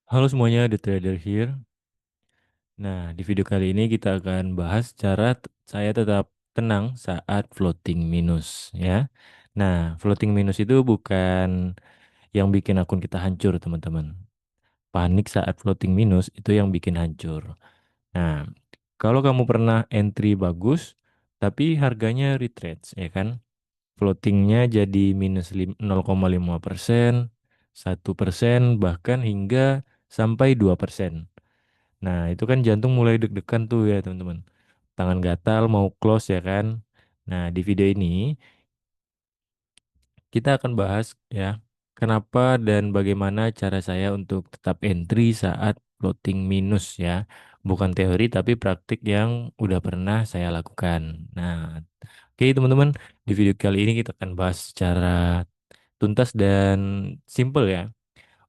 Halo semuanya, The Trader here. Nah, di video kali ini kita akan bahas cara saya tetap tenang saat floating minus ya. Nah, floating minus itu bukan yang bikin akun kita hancur, teman-teman. Panik saat floating minus itu yang bikin hancur. Nah, kalau kamu pernah entry bagus tapi harganya retrace ya kan? Floatingnya jadi minus 0,5%, 1%, bahkan hingga sampai 2%. Nah, itu kan jantung mulai deg-degan tuh ya, teman-teman. Tangan gatal mau close ya kan. Nah, di video ini kita akan bahas ya, kenapa dan bagaimana cara saya untuk tetap entry saat floating minus ya. Bukan teori tapi praktik yang udah pernah saya lakukan. Nah, oke teman-teman, di video kali ini kita akan bahas secara tuntas dan simple ya.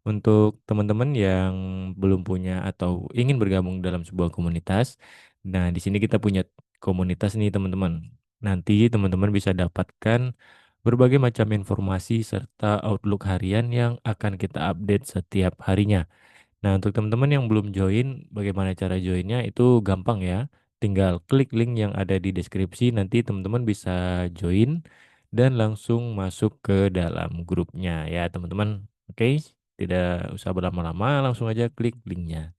Untuk teman-teman yang belum punya atau ingin bergabung dalam sebuah komunitas, nah di sini kita punya komunitas nih teman-teman. Nanti teman-teman bisa dapatkan berbagai macam informasi serta outlook harian yang akan kita update setiap harinya. Nah, untuk teman-teman yang belum join, bagaimana cara joinnya itu gampang ya. Tinggal klik link yang ada di deskripsi, nanti teman-teman bisa join dan langsung masuk ke dalam grupnya ya, teman-teman. Oke, tidak usah berlama-lama, langsung aja klik linknya.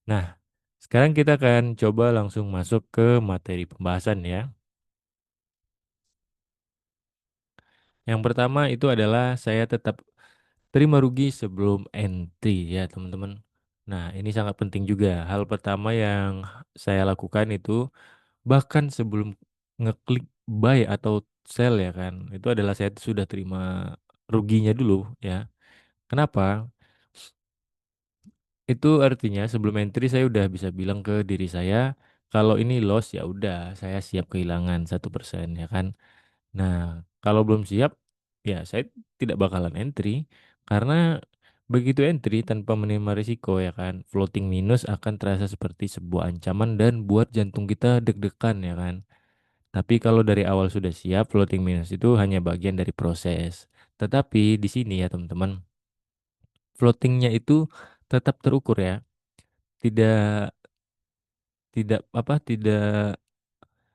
Nah, sekarang kita akan coba langsung masuk ke materi pembahasan ya. Yang pertama itu adalah saya tetap terima rugi sebelum entry ya teman-teman. Nah ini sangat penting juga. Hal pertama yang saya lakukan itu bahkan sebelum ngeklik buy atau sell ya kan. Itu adalah saya sudah terima ruginya dulu ya. Kenapa? Itu artinya sebelum entry saya udah bisa bilang ke diri saya kalau ini loss ya udah saya siap kehilangan 1% ya kan. Nah, kalau belum siap, ya saya tidak bakalan entry karena begitu entry tanpa menerima risiko ya kan, floating minus akan terasa seperti sebuah ancaman dan buat jantung kita deg-degan ya kan. Tapi kalau dari awal sudah siap, floating minus itu hanya bagian dari proses. Tetapi di sini ya teman-teman, floatingnya itu tetap terukur ya, tidak tidak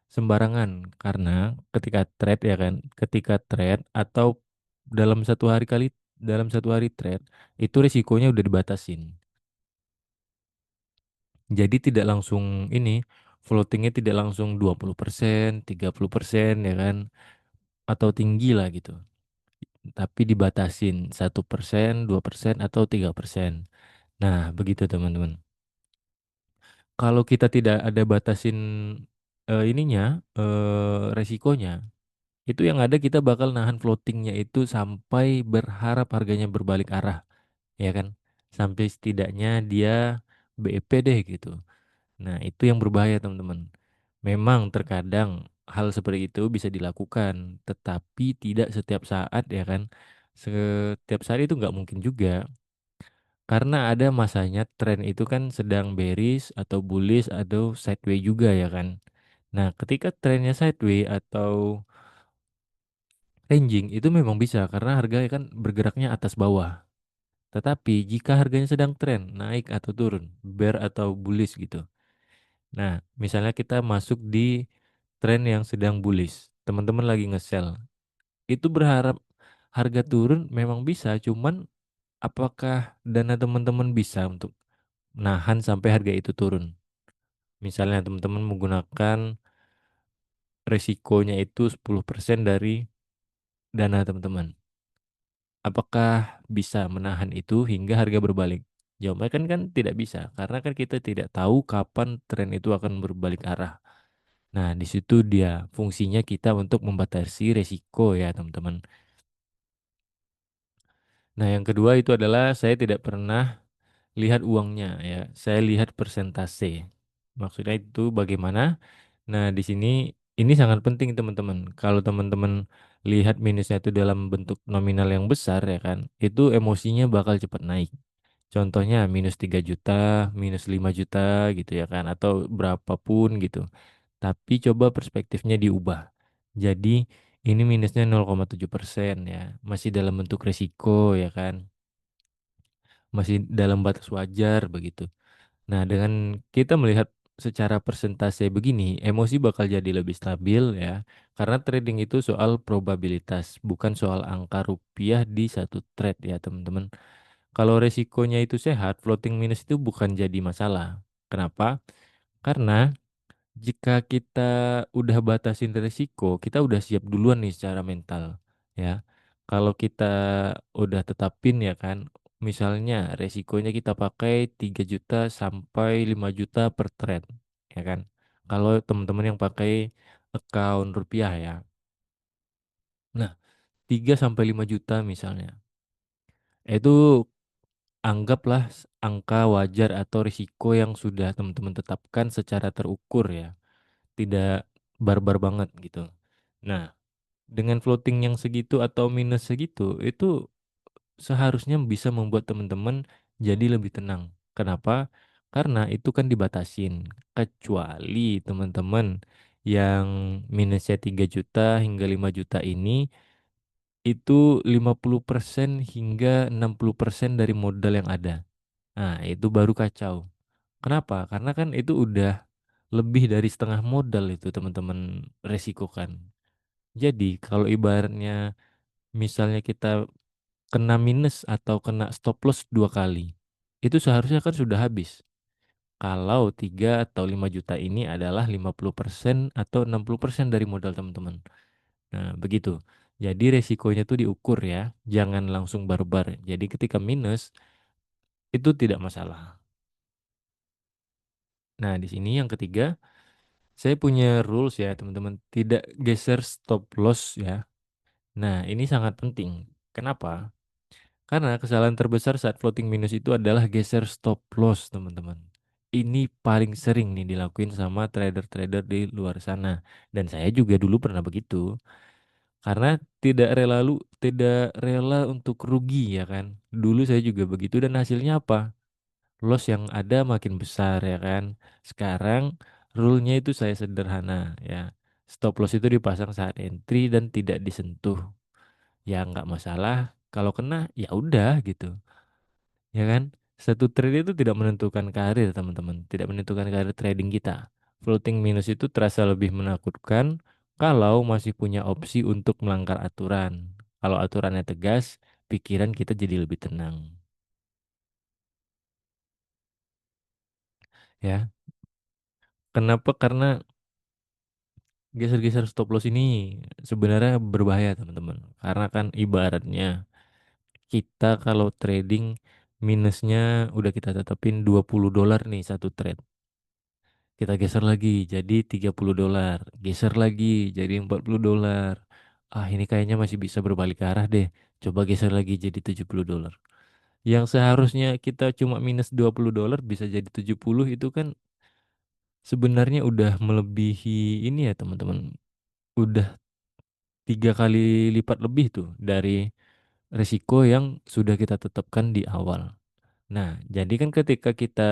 sembarangan karena ketika trade ya kan, ketika trade atau dalam satu hari dalam satu hari trade itu risikonya udah dibatasin. Jadi tidak langsung ini floatingnya tidak langsung 20%, 30% ya kan atau tinggi lah gitu. Tapi dibatasin 1%, 2% atau 3%. Nah, begitu teman-teman. Kalau kita tidak ada batasin resikonya, itu yang ada kita bakal nahan floatingnya itu sampai berharap harganya berbalik arah, ya kan? Sampai setidaknya dia BEP deh gitu. Nah, itu yang berbahaya, teman-teman. Memang terkadang hal seperti itu bisa dilakukan, tetapi tidak setiap saat, ya kan? Setiap saat itu nggak mungkin juga, karena ada masanya tren itu kan sedang bearish atau bullish atau sideways juga, ya kan? Nah, ketika trennya sideways atau ranging itu memang bisa karena harga kan bergeraknya atas bawah. Tetapi jika harganya sedang tren, naik atau turun, bear atau bullish gitu. Nah, misalnya kita masuk di tren yang sedang bullish, teman-teman lagi nge-sell. Itu berharap harga turun memang bisa, cuman apakah dana teman-teman bisa untuk nahan sampai harga itu turun? Misalnya teman-teman menggunakan resikonya itu 10% dari dana teman-teman. Apakah bisa menahan itu hingga harga berbalik? Jawabannya kan tidak bisa karena kan kita tidak tahu kapan tren itu akan berbalik arah. Nah, di situ dia fungsinya kita untuk membatasi resiko ya, teman-teman. Nah, yang kedua itu adalah saya tidak pernah lihat uangnya ya. Saya lihat persentase. Maksudnya itu bagaimana? Nah, di sini ini sangat penting, teman-teman. Kalau teman-teman lihat minusnya itu dalam bentuk nominal yang besar ya kan, itu emosinya bakal cepat naik. Contohnya minus 3 juta, minus 5 juta gitu ya kan, atau berapapun gitu. Tapi coba perspektifnya diubah. Jadi ini minusnya 0,7% ya, masih dalam bentuk resiko ya kan. masih dalam batas wajar begitu. Nah, dengan kita melihat secara persentase begini, emosi bakal jadi lebih stabil ya. Karena trading itu soal probabilitas, bukan soal angka rupiah di satu trade ya, teman-teman. Kalau resikonya itu sehat, floating minus itu bukan jadi masalah. Kenapa? Karena jika kita udah batasin resiko, kita udah siap duluan nih secara mental, ya. Kalau kita udah tetapin ya kan, misalnya resikonya kita pakai 3 juta sampai 5 juta per trade, ya kan. Kalau teman-teman yang pakai account rupiah ya. Nah, 3 sampai 5 juta misalnya. Itu anggaplah angka wajar atau risiko yang sudah teman-teman tetapkan secara terukur ya. Tidak barbar banget gitu. Nah, dengan floating yang segitu atau minus segitu, itu seharusnya bisa membuat teman-teman jadi lebih tenang. Kenapa? Karena itu kan dibatasin. Kecuali teman-teman yang minusnya 3 juta hingga 5 juta ini itu 50% hingga 60% dari modal yang ada. Nah, itu baru kacau. Kenapa? Karena kan itu udah lebih dari setengah modal itu teman-teman resikokan. Jadi kalau ibaratnya misalnya kita kena minus atau kena stop loss 2 kali, itu seharusnya kan sudah habis. Kalau 3 atau 5 juta ini adalah 50% atau 60% dari modal teman-teman. Nah, begitu. Jadi resikonya tuh diukur ya, jangan langsung barbar. Jadi ketika minus itu tidak masalah. Nah, di sini yang ketiga, saya punya rules ya teman-teman, tidak geser stop loss ya. Nah, ini sangat penting. Kenapa? Karena kesalahan terbesar saat floating minus itu adalah geser stop loss, teman-teman. Ini paling sering nih dilakuin sama trader-trader di luar sana. Dan saya juga dulu pernah begitu. Karena tidak rela untuk rugi ya kan. Dulu saya juga begitu dan hasilnya apa? Loss yang ada makin besar ya kan. Sekarang rule-nya itu saya sederhana ya. Stop loss itu dipasang saat entry dan tidak disentuh. Ya nggak masalah. Kalau kena ya udah gitu. Ya kan? Satu trade itu tidak menentukan karir, teman-teman. Tidak menentukan karir trading kita. Floating minus itu terasa lebih menakutkan kalau masih punya opsi untuk melanggar aturan. Kalau aturannya tegas, pikiran kita jadi lebih tenang. Ya. Kenapa? Karena geser-geser stop loss ini sebenarnya berbahaya, teman-teman. Karena kan ibaratnya kita kalau trading minusnya udah kita tetapin $20 nih satu trade. Kita geser lagi jadi $30. Geser lagi jadi $40. Ah, ini kayaknya masih bisa berbalik arah deh. Coba geser lagi jadi $70. Yang seharusnya kita cuma minus $20 bisa jadi 70 itu kan sebenarnya udah melebihi ini ya teman-teman. Udah 3 kali lipat lebih tuh dari risiko yang sudah kita tetapkan di awal. Nah, jadi kan ketika kita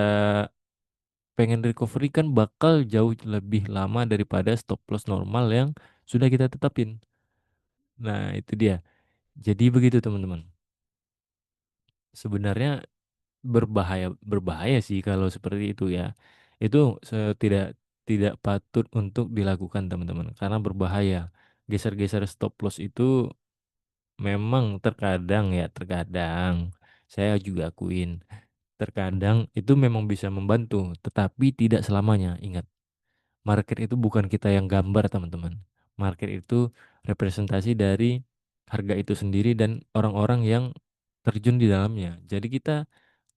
pengen recovery kan bakal jauh lebih lama daripada stop loss normal yang sudah kita tetapin. Nah, itu dia. Jadi begitu teman-teman. Sebenarnya berbahaya berbahaya sih kalau seperti itu ya. Itu tidak tidak patut untuk dilakukan teman-teman karena berbahaya. Geser-geser stop loss itu memang terkadang ya, terkadang saya juga akuin terkadang itu memang bisa membantu, tetapi tidak selamanya. Ingat, market itu bukan kita yang gambar, teman-teman. Market itu representasi dari harga itu sendiri dan orang-orang yang terjun di dalamnya. Jadi kita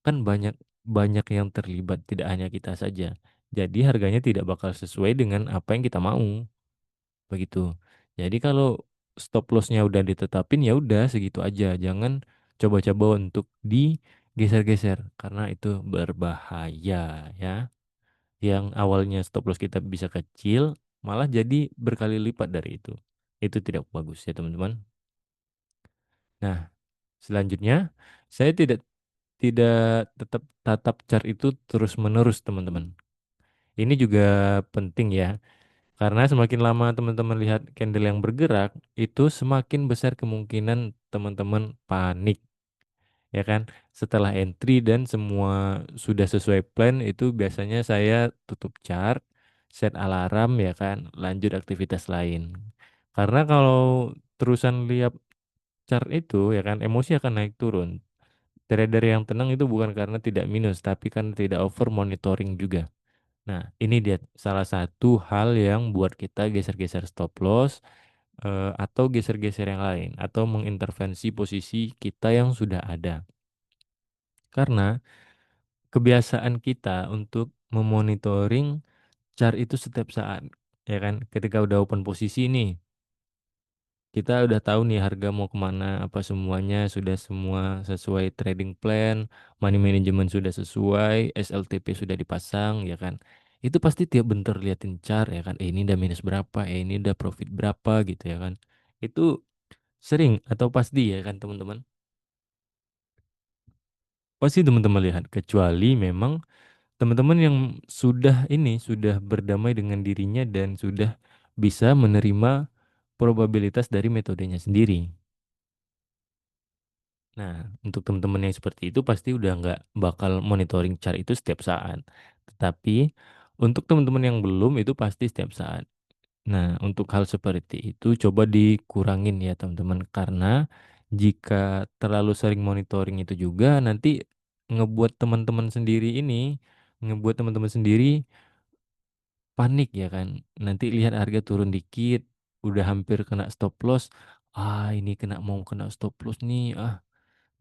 kan banyak banyak yang terlibat, tidak hanya kita saja. Jadi harganya tidak bakal sesuai dengan apa yang kita mau, begitu. Jadi kalau stop lossnya udah ditetapin ya udah segitu aja. Jangan coba-coba untuk digeser-geser karena itu berbahaya ya. Yang awalnya stop loss kita bisa kecil, malah jadi berkali lipat dari itu. Itu tidak bagus ya teman-teman. Nah, selanjutnya saya tidak tidak tetap tatap chart itu terus-menerus teman-teman. Ini juga penting ya, karena semakin lama teman-teman lihat candle yang bergerak, itu semakin besar kemungkinan teman-teman panik ya kan. Setelah entry dan semua sudah sesuai plan itu biasanya saya tutup chart, set alarm ya kan, lanjut aktivitas lain. Karena kalau terusan lihat chart itu ya kan emosi akan naik turun. Trader yang tenang itu bukan karena tidak minus, tapi karena tidak over monitoring juga. Nah, ini dia salah satu hal yang buat kita geser-geser stop loss atau geser-geser yang lain atau mengintervensi posisi kita yang sudah ada. Karena kebiasaan kita untuk memonitoring chart itu setiap saat, ya kan? Ketika udah open posisi nih, kita udah tahu nih harga mau kemana, apa semuanya sudah semua sesuai trading plan, money management sudah sesuai, SLTP sudah dipasang, ya kan? Itu pasti tiap bentar liatin chart, ya kan? Ini udah minus berapa, ini udah profit berapa gitu ya kan? Itu sering atau pasti ya kan teman-teman? Pasti teman-teman lihat, kecuali memang teman-teman yang sudah berdamai dengan dirinya dan sudah bisa menerima probabilitas dari metodenya sendiri. Nah, untuk teman-teman yang seperti itu pasti udah nggak bakal monitoring chart itu setiap saat. Tetapi untuk teman-teman yang belum itu pasti setiap saat. Nah, untuk hal seperti itu coba dikurangin ya teman-teman karena jika terlalu sering monitoring itu juga nanti ngebuat teman-teman sendiri ini, ngebuat teman-teman sendiri panik ya kan. Nanti lihat harga turun dikit, udah hampir kena stop loss. Ah, ini mau kena stop loss nih. Ah,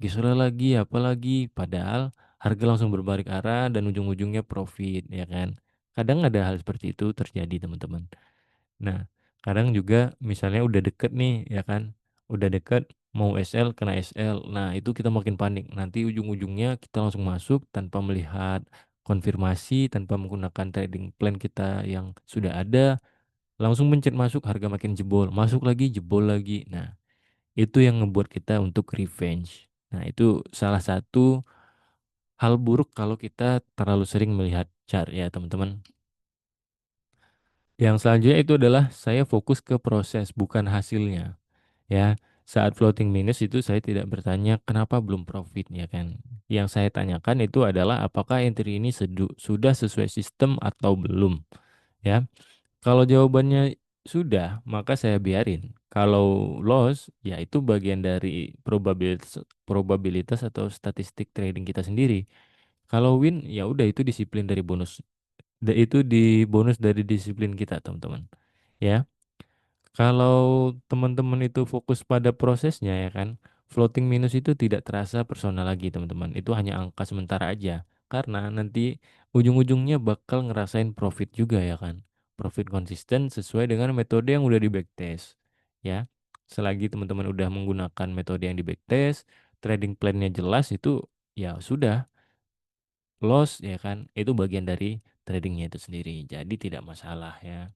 geser lagi, apalagi. Padahal harga langsung berbalik arah dan ujung-ujungnya profit ya kan. Kadang ada hal seperti itu terjadi teman-teman. Nah, kadang juga misalnya udah deket nih ya kan. Udah deket mau SL kena SL. Nah, itu kita makin panik. Nanti ujung-ujungnya kita langsung masuk tanpa melihat konfirmasi, tanpa menggunakan trading plan kita yang sudah ada, langsung mencet masuk harga makin jebol, masuk lagi jebol lagi. Nah, itu yang ngebuat kita untuk revenge. Nah, itu salah satu hal buruk kalau kita terlalu sering melihat chart ya, teman-teman. Yang selanjutnya itu adalah saya fokus ke proses bukan hasilnya. Ya, saat floating minus itu saya tidak bertanya kenapa belum profit ya kan. Yang saya tanyakan itu adalah apakah entry ini sudah sesuai sistem atau belum. Ya, kalau jawabannya sudah, maka saya biarin. Kalau loss, ya itu bagian dari probabilitas atau statistik trading kita sendiri. Kalau win, ya udah itu disiplin dari bonus. Itu di bonus dari disiplin kita, teman-teman. Ya. Kalau teman-teman itu fokus pada prosesnya ya kan, floating minus itu tidak terasa personal lagi teman-teman. Itu hanya angka sementara aja. Karena nanti ujung-ujungnya bakal ngerasain profit juga ya kan. Profit konsisten sesuai dengan metode yang udah di backtest. Ya. Selagi teman-teman udah menggunakan metode yang di backtest, trading plan-nya jelas itu ya sudah loss ya kan. Itu bagian dari tradingnya itu sendiri. Jadi tidak masalah ya.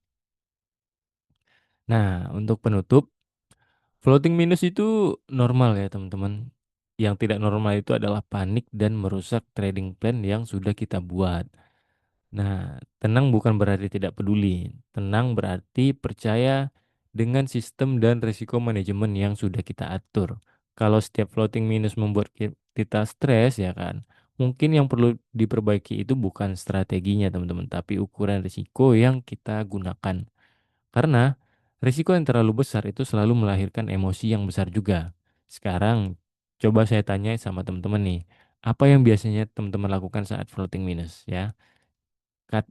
Nah, untuk penutup floating minus itu normal ya teman-teman. Yang tidak normal itu adalah panik dan merusak trading plan yang sudah kita buat. Nah, tenang bukan berarti tidak peduli. Tenang berarti percaya dengan sistem dan risiko manajemen yang sudah kita atur. Kalau setiap floating minus membuat kita stres ya kan, mungkin yang perlu diperbaiki itu bukan strateginya teman-teman, tapi ukuran risiko yang kita gunakan. Karena risiko yang terlalu besar itu selalu melahirkan emosi yang besar juga. Sekarang, coba saya tanya sama teman-teman nih, apa yang biasanya teman-teman lakukan saat floating minus ya? Cut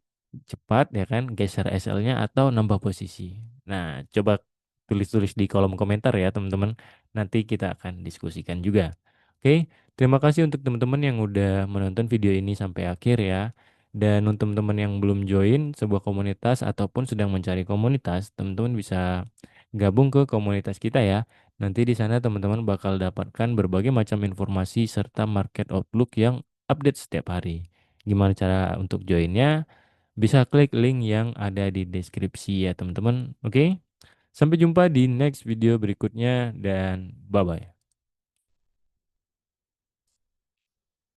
cepat ya kan, geser SL-nya atau nambah posisi. Nah, coba tulis-tulis di kolom komentar ya teman-teman. Nanti kita akan diskusikan juga. Oke, terima kasih untuk teman-teman yang udah menonton video ini sampai akhir ya. Dan untuk teman-teman yang belum join sebuah komunitas ataupun sedang mencari komunitas, teman-teman bisa gabung ke komunitas kita ya. Nanti di sana teman-teman bakal dapatkan berbagai macam informasi serta market outlook yang update setiap hari. Gimana cara untuk joinnya? Bisa klik link yang ada di deskripsi ya teman-teman. Oke, sampai jumpa di next video berikutnya dan bye-bye.